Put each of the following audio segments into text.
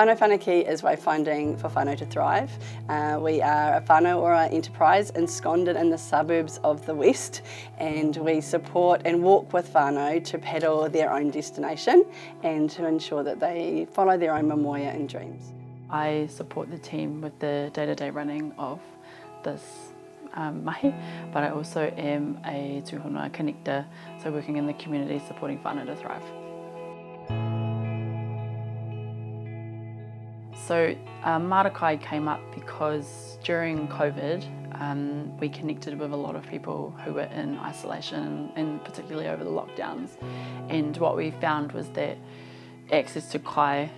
Whānau Whanake is wayfinding for whānau to thrive. We are a whānau enterprise ensconced in the suburbs of the West, and we support and walk with whānau to paddle their own destination and to ensure that they follow their own moemoeā and dreams. I support the team with the day-to-day running of this mahi, but I also am a tūhunga connector, so working in the community supporting whānau to thrive. So Mara Kai came up because during COVID we connected with a lot of people who were in isolation, and particularly over the lockdowns, and what we found was that access to kai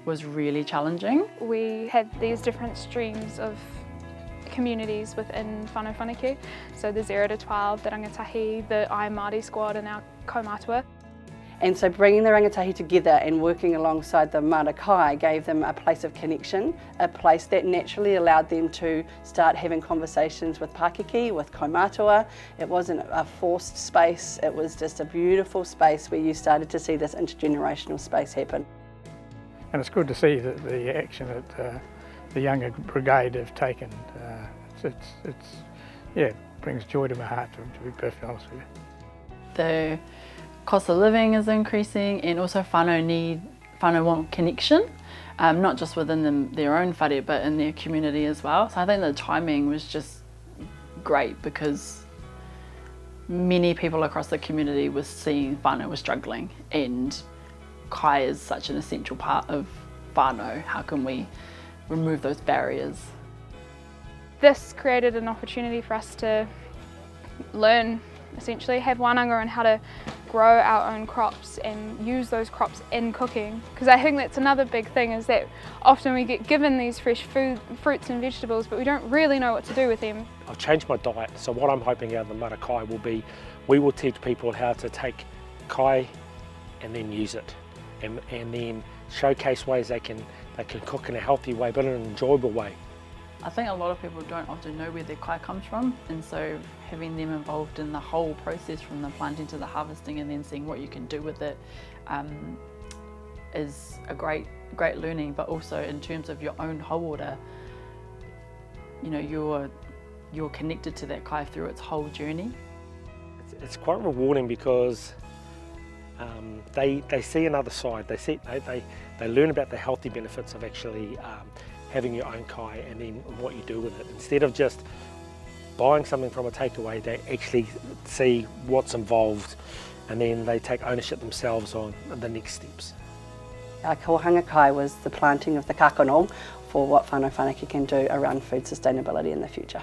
was really challenging. We had these different streams of communities within Whānau Whanake, so the 0 to 12, the rangatahi, the I Māori squad and our kaumātua. And so bringing the rangatahi together and working alongside the Mara Kai gave them a place of connection, a place that naturally allowed them to start having conversations with Pakeke, with kaumātua. It wasn't a forced space, it was just a beautiful space where you started to see this intergenerational space happen. And it's good to see that the action that the younger brigade have taken. It brings joy to my heart, to be perfectly honest with you. The cost of living is increasing, and also whānau want connection, not just within their own whare but in their community as well. So I think the timing was just great because many people across the community were seeing whānau was struggling, and kai is such an essential part of whānau. How can we remove those barriers? This created an opportunity for us to learn, essentially, have wānanga on how to grow our own crops and use those crops in cooking. Because I think that's another big thing, is that often we get given these fresh fruits and vegetables, but we don't really know what to do with them. I've changed my diet, so what I'm hoping out of the Mara Kai will be, we will teach people how to take kai and then use it, and then showcase ways they can cook in a healthy way, but in an enjoyable way. I think a lot of people don't often know where their kai comes from, and so having them involved in the whole process from the planting to the harvesting and then seeing what you can do with it is a great learning. But also in terms of your own hauora, you know, you're connected to that kai through its whole journey. It's quite rewarding because they see another side. They learn about the healthy benefits of actually having your own kai, and then what you do with it. Instead of just buying something from a takeaway, they actually see what's involved, and then they take ownership themselves on the next steps. Our Kōanga Kai was the planting of the kakano for what Whānau Whanake can do around food sustainability in the future.